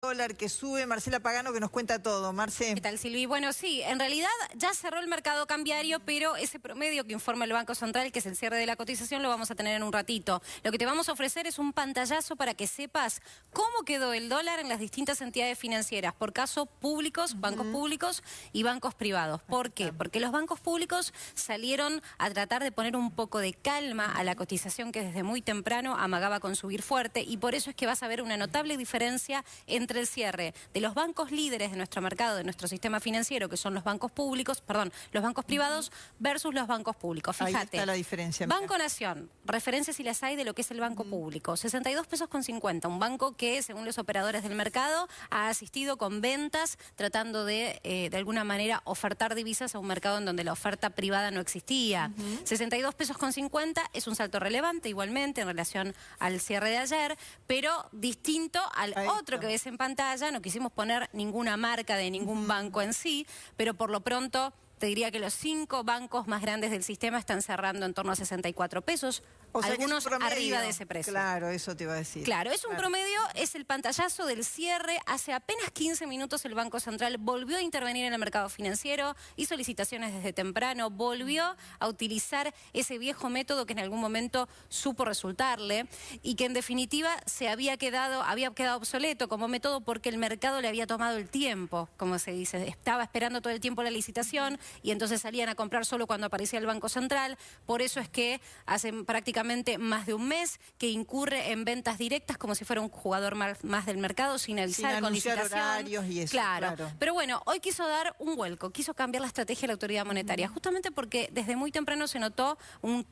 Dólar que sube, Marcela Pagano que nos cuenta todo. Marce. ¿Qué tal, Silvi? Bueno, sí, en realidad ya cerró el mercado cambiario, pero ese promedio que informa el Banco Central, que es el cierre de la cotización, lo vamos a tener en un ratito. Lo que te vamos a ofrecer es un pantallazo para que sepas cómo quedó el dólar en las distintas entidades financieras, por caso públicos, bancos públicos y bancos privados. ¿Por qué? Porque los bancos públicos salieron a tratar de poner un poco de calma a la cotización que desde muy temprano amagaba con subir fuerte, y por eso es que vas a ver una notable diferencia entre el cierre de los bancos líderes de nuestro mercado, de nuestro sistema financiero, que son los bancos públicos, perdón, los bancos privados versus los bancos públicos. Fíjate, ahí está la diferencia. Banco Nación, referencias si las hay de lo que es el banco público, 62 pesos con 50, un banco que, según los operadores del mercado, ha asistido con ventas, tratando de alguna manera, ofertar divisas a un mercado en donde la oferta privada no existía. 62 pesos con 50 es un salto relevante, igualmente, en relación al cierre de ayer, pero distinto al otro que ves en pantalla. No quisimos poner ninguna marca de ningún banco en sí, pero por lo pronto te diría que los 5 bancos más grandes del sistema están cerrando en torno a 64 pesos, o sea, algunos arriba de ese precio. Claro, eso te iba a decir. Claro, es un promedio, es el pantallazo del cierre. Hace apenas 15 minutos el Banco Central volvió a intervenir en el mercado financiero, hizo licitaciones desde temprano, volvió a utilizar ese viejo método que en algún momento supo resultarle y que en definitiva había quedado obsoleto como método porque el mercado le había tomado el tiempo, como se dice. Estaba esperando todo el tiempo la licitación y entonces salían a comprar solo cuando aparecía el Banco Central. Por eso es que hace prácticamente más de un mes que incurre en ventas directas como si fuera un jugador más del mercado, sin avisar, sin con licitación. Horarios y eso, claro. Pero bueno, hoy quiso dar un vuelco, quiso cambiar la estrategia de la autoridad monetaria, justamente porque desde muy temprano se notó una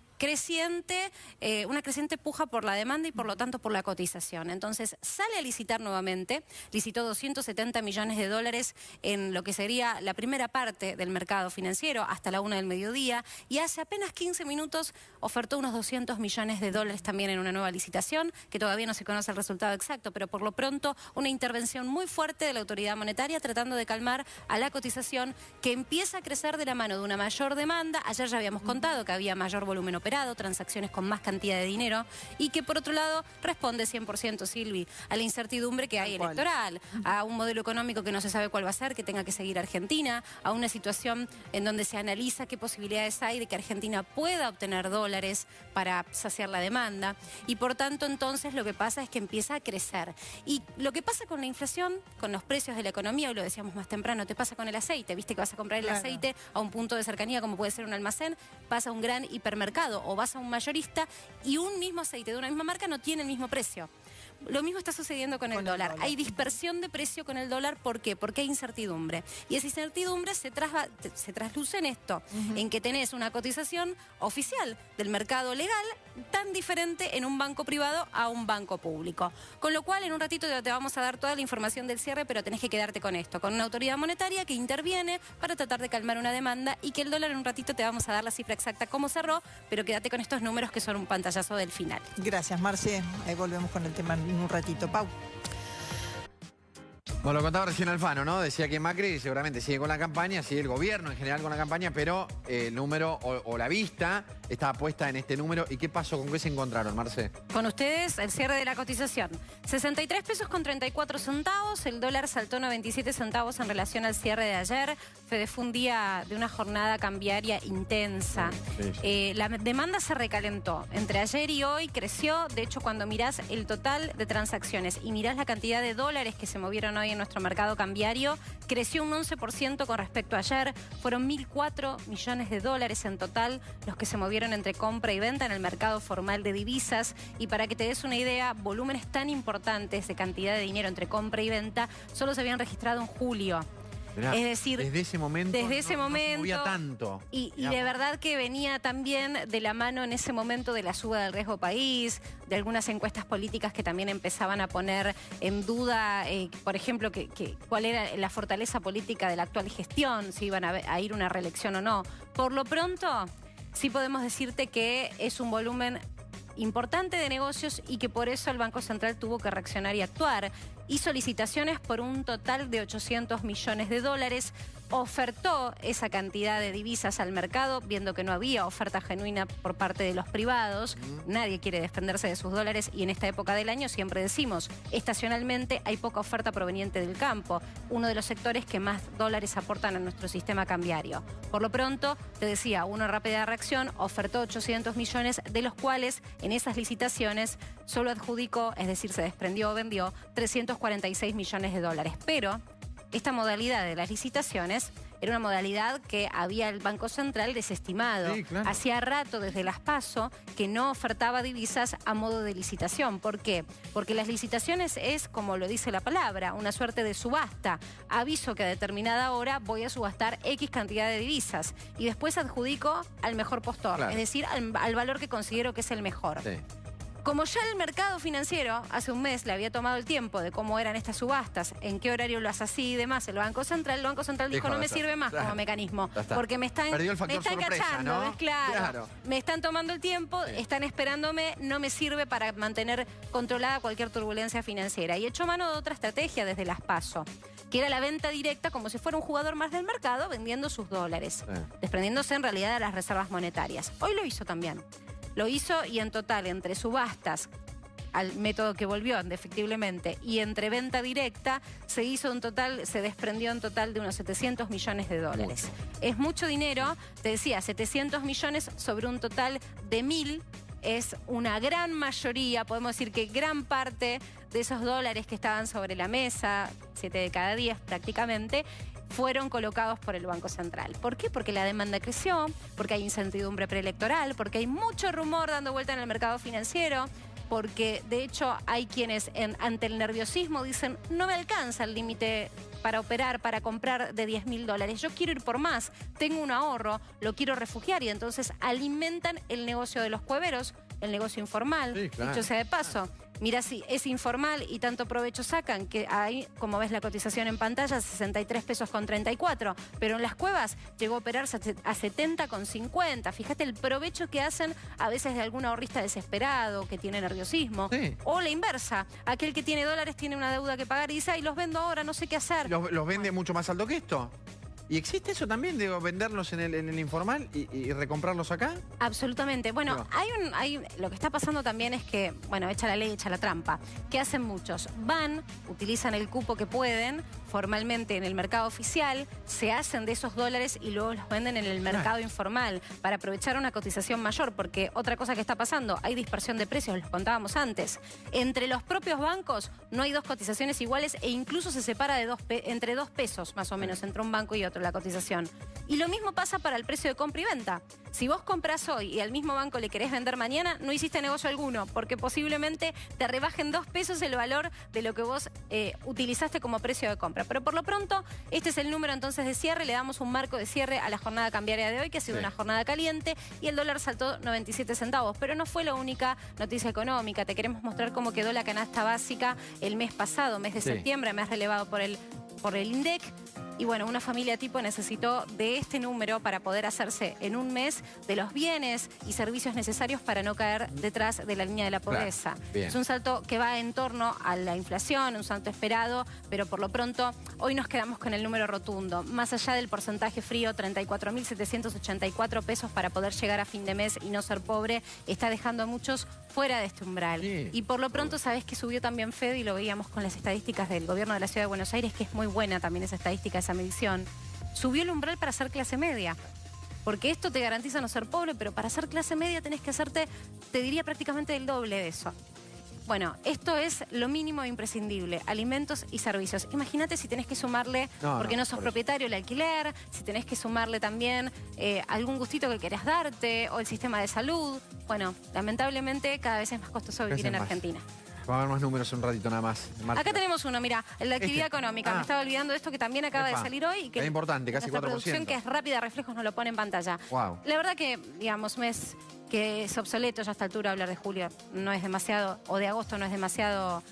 creciente puja por la demanda y por lo tanto por la cotización. Entonces sale a licitar nuevamente, licitó 270 millones de dólares en lo que sería la primera parte del mercado financiero hasta la 1 del mediodía, y hace apenas 15 minutos ofertó unos 200 millones de dólares también en una nueva licitación, que todavía no se conoce el resultado exacto, pero por lo pronto una intervención muy fuerte de la autoridad monetaria tratando de calmar a la cotización, que empieza a crecer de la mano de una mayor demanda. Ayer ya habíamos contado que había mayor volumen operado, transacciones con más cantidad de dinero, y que por otro lado responde 100%, Silvi, a la incertidumbre que hay electoral, a un modelo económico que no se sabe cuál va a ser, que tenga que seguir Argentina, a una situación en donde se analiza qué posibilidades hay de que Argentina pueda obtener dólares para saciar la demanda, y por tanto entonces lo que pasa es que empieza a crecer. Y lo que pasa con la inflación, con los precios de la economía, hoy lo decíamos más temprano, te pasa con el aceite, viste que vas a comprar el aceite a un punto de cercanía como puede ser un almacén, pasa a un gran hipermercado o vas a un mayorista y un mismo aceite de una misma marca no tiene el mismo precio. Lo mismo está sucediendo con el dólar. Hay dispersión de precio con el dólar. ¿Por qué? Porque hay incertidumbre. Y esa incertidumbre se trasluce en esto, en que tenés una cotización oficial del mercado legal tan diferente en un banco privado a un banco público. Con lo cual, en un ratito te vamos a dar toda la información del cierre, pero tenés que quedarte con esto, con una autoridad monetaria que interviene para tratar de calmar una demanda, y que el dólar en un ratito te vamos a dar la cifra exacta cómo cerró, pero quédate con estos números que son un pantallazo del final. Gracias, Marce. Ahí volvemos con el tema en un ratito. Pau. Bueno, lo contaba recién Alfano, ¿no? Decía que Macri seguramente sigue con la campaña, sigue el gobierno en general con la campaña, pero el número o la vista estaba puesta en este número. ¿Y qué pasó? ¿Con qué se encontraron, Marce? Con ustedes, el cierre de la cotización. 63 pesos con 34 centavos, el dólar saltó 97 centavos en relación al cierre de ayer. Fue un día de una jornada cambiaria intensa. La demanda se recalentó. Entre ayer y hoy creció. De hecho, cuando mirás el total de transacciones y mirás la cantidad de dólares que se movieron hoy en nuestro mercado cambiario, creció un 11% con respecto a ayer. Fueron 1.004 millones de dólares en total los que se movieron entre compra y venta en el mercado formal de divisas. Y para que te des una idea, volúmenes tan importantes de cantidad de dinero entre compra y venta solo se habían registrado en julio. Mirá, es decir, desde ese momento no se movía tanto. Y de verdad que venía también de la mano en ese momento de la suba del riesgo país, de algunas encuestas políticas que también empezaban a poner en duda, por ejemplo, cuál era la fortaleza política de la actual gestión, si iban a ir una reelección o no. Por lo pronto, sí podemos decirte que es un volumen importante de negocios y que por eso el Banco Central tuvo que reaccionar y actuar. Hizo licitaciones por un total de 800 millones de dólares. ofertó esa cantidad de divisas al mercado, viendo que no había oferta genuina por parte de los privados. Nadie quiere desprenderse de sus dólares y en esta época del año siempre decimos, estacionalmente hay poca oferta proveniente del campo, uno de los sectores que más dólares aportan a nuestro sistema cambiario. Por lo pronto, te decía, una rápida reacción, ofertó 800 millones, de los cuales en esas licitaciones solo adjudicó, es decir, se desprendió o vendió 346 millones de dólares. Pero esta modalidad de las licitaciones era una modalidad que había el Banco Central desestimado. Sí, claro. Hacía rato, desde las PASO, que no ofertaba divisas a modo de licitación. ¿Por qué? Porque las licitaciones es, como lo dice la palabra, una suerte de subasta. Aviso que a determinada hora voy a subastar X cantidad de divisas y después adjudico al mejor postor, Claro. es decir, al valor que considero que es el mejor. Sí. Como ya el mercado financiero hace un mes le había tomado el tiempo de cómo eran estas subastas, en qué horario las hacía y demás, el Banco Central dijo Dijo, no me ya sirve más está. como mecanismo, Ya está. porque me están Perdió el factor sorpresa, cachando, ¿no? ¿ves? Claro, Claro. me están tomando el tiempo, Sí. están esperándome, no me sirve para mantener controlada cualquier turbulencia financiera. Y echó mano de otra estrategia desde las PASO, que era la venta directa como si fuera un jugador más del mercado vendiendo sus dólares, desprendiéndose en realidad de las reservas monetarias. Hoy lo hizo también. Lo hizo y en total, entre subastas, al método que volvió indefectiblemente, y entre venta directa se desprendió en total de unos 700 millones de dólares. Es mucho dinero, te decía, 700 millones sobre un total de 1.000, es una gran mayoría, podemos decir que gran parte de esos dólares que estaban sobre la mesa, 7 de cada 10 prácticamente, fueron colocados por el Banco Central. ¿Por qué? Porque la demanda creció, porque hay incertidumbre preelectoral, porque hay mucho rumor dando vuelta en el mercado financiero, porque de hecho hay quienes ante el nerviosismo dicen no me alcanza el límite para operar, para comprar de 10.000 dólares. Yo quiero ir por más, tengo un ahorro, lo quiero refugiar y entonces alimentan el negocio de los cueveros, el negocio informal. Sí, claro. Dicho sea de paso, mira si es informal y tanto provecho sacan, que ahí, como ves la cotización en pantalla, 63 pesos con 34, pero en las cuevas llegó a operarse a 70,50. Fíjate el provecho que hacen a veces de algún ahorrista desesperado, que tiene nerviosismo. Sí. O la inversa, aquel que tiene dólares tiene una deuda que pagar y dice, ay, los vendo ahora, no sé qué hacer. ¿Los vende mucho más alto que esto? ¿Y existe eso también, digo, venderlos en el informal y recomprarlos acá? Absolutamente. Bueno, Digo. lo que está pasando también es que, bueno, echa la ley, echa la trampa. ¿Qué hacen muchos? Van, utilizan el cupo que pueden formalmente en el mercado oficial, se hacen de esos dólares y luego los venden en el mercado informal para aprovechar una cotización mayor, porque otra cosa que está pasando, hay dispersión de precios, los contábamos antes. Entre los propios bancos no hay dos cotizaciones iguales e incluso se separa de entre 2 pesos más o menos entre un banco y otro la cotización. Y lo mismo pasa para el precio de compra y venta. Si vos compras hoy y al mismo banco le querés vender mañana, no hiciste negocio alguno, porque posiblemente te rebajen 2 pesos el valor de lo que vos utilizaste como precio de compra. Pero por lo pronto, este es el número entonces de cierre. Le damos un marco de cierre a la jornada cambiaria de hoy, que ha sido una jornada caliente, y el dólar saltó 97 centavos. Pero no fue la única noticia económica. Te queremos mostrar cómo quedó la canasta básica el mes pasado, mes de septiembre, mes relevado por el INDEC. Y bueno, una familia tipo necesitó de este número para poder hacerse en un mes de los bienes y servicios necesarios para no caer detrás de la línea de la pobreza. Bien. Es un salto que va en torno a la inflación, un salto esperado, pero por lo pronto hoy nos quedamos con el número rotundo. Más allá del porcentaje frío, 34.784 pesos para poder llegar a fin de mes y no ser pobre, está dejando a muchos fuera de este umbral. Sí. Y por lo pronto, sabés que subió también Fede, y lo veíamos con las estadísticas del gobierno de la Ciudad de Buenos Aires, que es muy buena también esa estadística, esa medición. Subió el umbral para ser clase media. Porque esto te garantiza no ser pobre, pero para ser clase media tenés que hacerte, te diría, prácticamente el doble de eso. Bueno, esto es lo mínimo e imprescindible, alimentos y servicios. Imagínate si tenés que sumarle, porque no sos propietario, el alquiler, si tenés que sumarle también algún gustito que querés darte, o el sistema de salud. Bueno, lamentablemente cada vez es más costoso vivir en Argentina. Vamos a ver más números un ratito nada más. Acá tenemos uno, mira, la actividad económica. Me estaba olvidando de esto que también acaba de salir hoy. Y que es importante, casi 4%. La producción, que es rápida, Reflejos nos lo pone en pantalla. Wow. La verdad que, digamos, mes que es obsoleto ya a esta altura hablar de julio. No es demasiado, o de agosto no es demasiado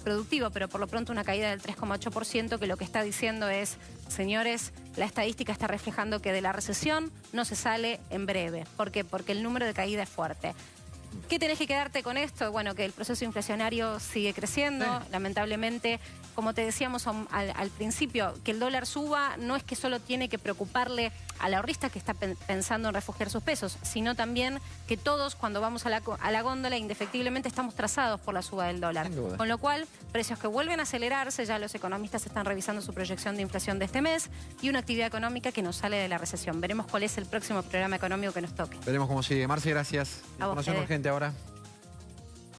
productivo, pero por lo pronto una caída del 3,8%, que lo que está diciendo es, señores, la estadística está reflejando que de la recesión no se sale en breve. ¿Por qué? Porque el número de caída es fuerte. ¿Qué tenés que quedarte con esto? Bueno, que el proceso inflacionario sigue creciendo, lamentablemente como te decíamos al principio, que el dólar suba no es que solo tiene que preocuparle al ahorrista que está pensando en refugiar sus pesos, sino también que todos cuando vamos a la góndola indefectiblemente estamos trazados por la suba del dólar. Con lo cual, precios que vuelven a acelerarse, ya los economistas están revisando su proyección de inflación de este mes y una actividad económica que nos sale de la recesión. Veremos cuál es el próximo programa económico que nos toque. Veremos cómo sigue. Marce, gracias. A vos, Información Fede. urgente ahora.